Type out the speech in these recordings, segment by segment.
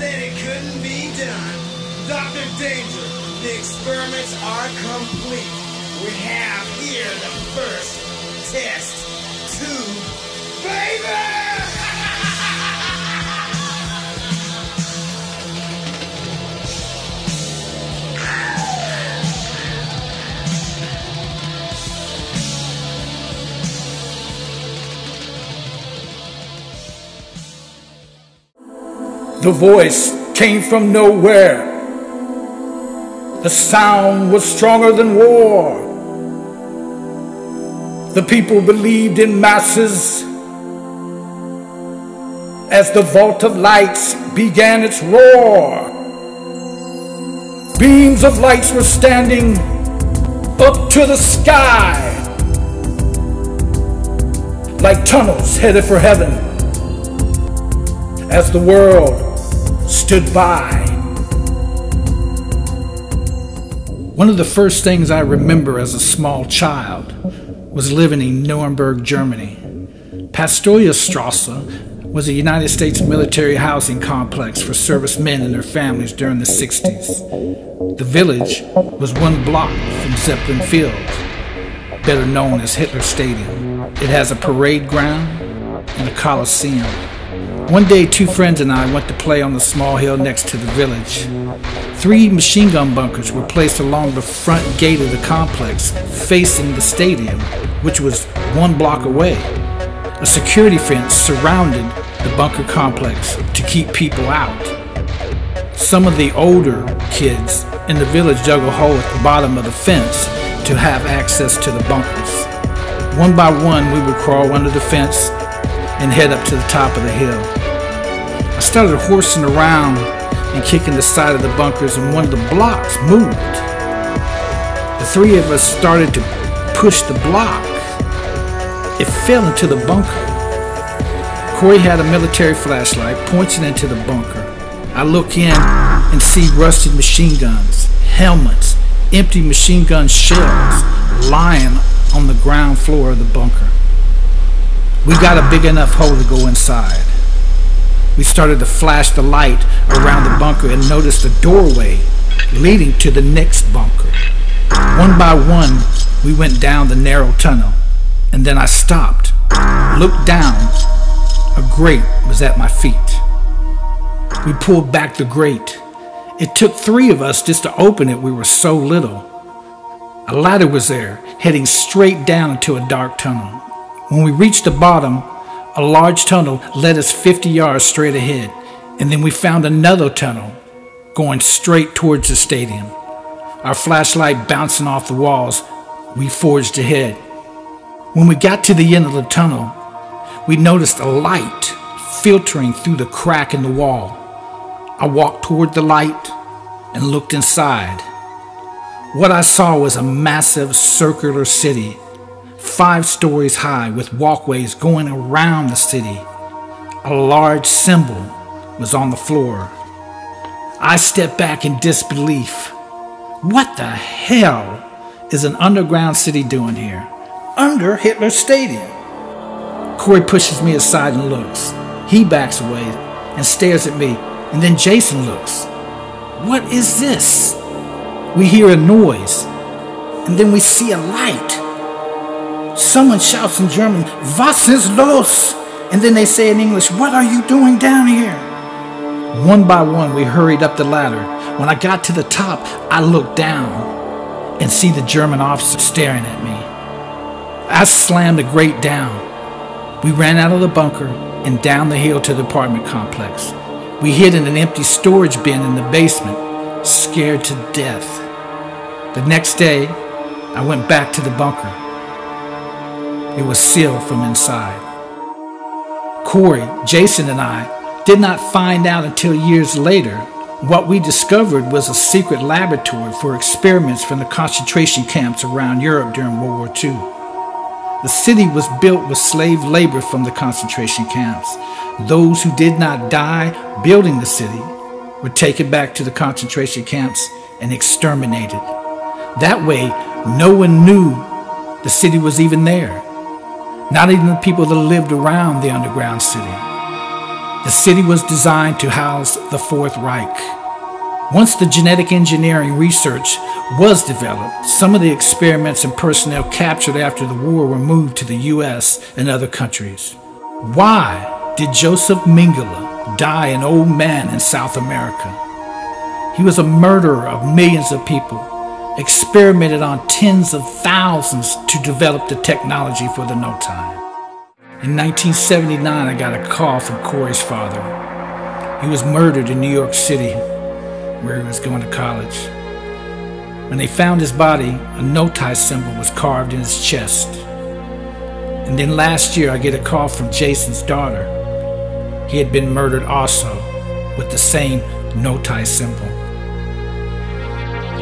said it couldn't be done. Dr. Danger, the experiments are complete. We have here the first test tube, baby! The voice came from nowhere. The sound was stronger than war. The people believed in masses as the vault of lights began its roar. Beams of lights were standing up to the sky like tunnels headed for heaven as the world stood by. One of the first things I remember as a small child was living in Nuremberg, Germany. Pastoriusstrasse was a United States military housing complex for servicemen and their families during the 60s. The village was one block from Zeppelin Field, better known as Hitler Stadium. It has a parade ground and a coliseum. One day, two friends and I went to play on the small hill next to the village. 3 machine gun bunkers were placed along the front gate of the complex, facing the stadium, which was 1 block away. A security fence surrounded the bunker complex to keep people out. Some of the older kids in the village dug a hole at the bottom of the fence to have access to the bunkers. One by one, we would crawl under the fence and head up to the top of the hill. I started horsing around and kicking the side of the bunkers, and one of the blocks moved. The 3 of us started to push the block. It fell into the bunker. Corey had a military flashlight, points it into the bunker. I look in and see rusted machine guns, helmets, empty machine gun shells lying on the ground floor of the bunker. We got a big enough hole to go inside. We started to flash the light around the bunker and noticed a doorway leading to the next bunker. One by one, we went down the narrow tunnel, and then I stopped, looked down. A grate was at my feet. We pulled back the grate. It took 3 of us just to open it. We were so little. A ladder was there, heading straight down into a dark tunnel. When we reached the bottom, a large tunnel led us 50 yards straight ahead, and then we found another tunnel going straight towards the stadium. Our flashlight bouncing off the walls, we forged ahead. When we got to the end of the tunnel, we noticed a light filtering through the crack in the wall. I walked toward the light and looked inside. What I saw was a massive circular city, 5 stories high, with walkways going around the city. A large symbol was on the floor. I stepped back in disbelief. What the hell is an underground city doing here? Under Hitler Stadium. Corey pushes me aside and looks. He backs away and stares at me, and then Jason looks. What is this? We hear a noise, and then we see a light. Someone shouts in German, "Was ist los?" And then they say in English, "What are you doing down here?" One by one, we hurried up the ladder. When I got to the top, I looked down and see the German officer staring at me. I slammed the grate down. We ran out of the bunker and down the hill to the apartment complex. We hid in an empty storage bin in the basement, scared to death. The next day, I went back to the bunker. It was sealed from inside. Corey, Jason, and I did not find out until years later. What we discovered was a secret laboratory for experiments from the concentration camps around Europe during World War II. The city was built with slave labor from the concentration camps. Those who did not die building the city were taken back to the concentration camps and exterminated. That way, no one knew the city was even there. Not even the people that lived around the underground city. The city was designed to house the Fourth Reich. Once the genetic engineering research was developed, some of the experiments and personnel captured after the war were moved to the US and other countries. Why did Joseph Mengele die an old man in South America? He was a murderer of millions of people, experimented on tens of thousands to develop the technology for the no-time. In 1979, I got a call from Corey's father. He was murdered in New York City, where he was going to college. When they found his body, a no-tie symbol was carved in his chest. And then last year, I get a call from Jason's daughter. He had been murdered also, with the same no-tie symbol.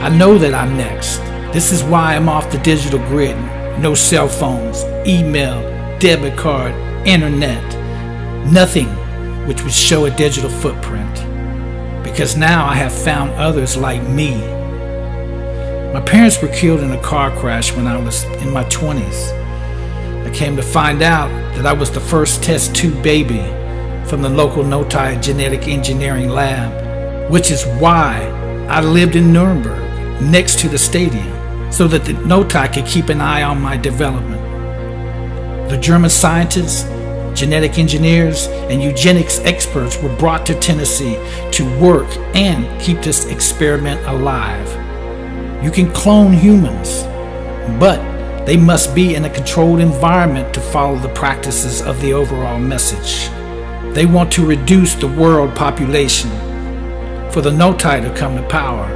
I know that I'm next. This is why I'm off the digital grid. No cell phones, email, debit card, internet, nothing which would show a digital footprint. Because now I have found others like me. My parents were killed in a car crash when I was in my 20s. I came to find out that I was the first test tube baby from the local no-tie genetic engineering lab, which is why I lived in Nuremberg, next to the stadium, so that the no-tie could keep an eye on my development. The German scientists, genetic engineers, and eugenics experts were brought to Tennessee to work and keep this experiment alive. You can clone humans, but they must be in a controlled environment to follow the practices of the overall message. They want to reduce the world population for the no-tie to come to power.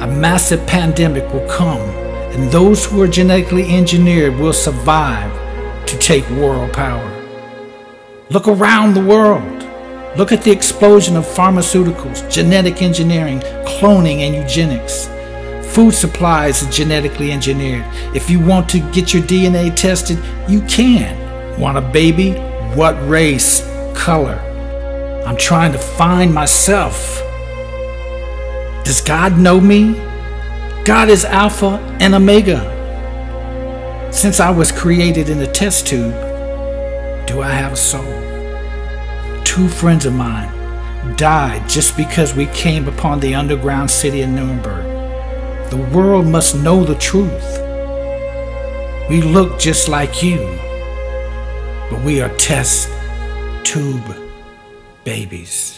A massive pandemic will come, and those who are genetically engineered will survive to take world power. Look around the world. Look at the explosion of pharmaceuticals, genetic engineering, cloning, and eugenics. Food supplies are genetically engineered. If you want to get your DNA tested, you can. Want a baby? What race? Color? I'm trying to find myself. Does God know me? God is Alpha and Omega. Since I was created in the test tube, do I have a soul? 2 friends of mine died just because we came upon the underground city of Nuremberg. The world must know the truth. We look just like you, but we are test tube babies.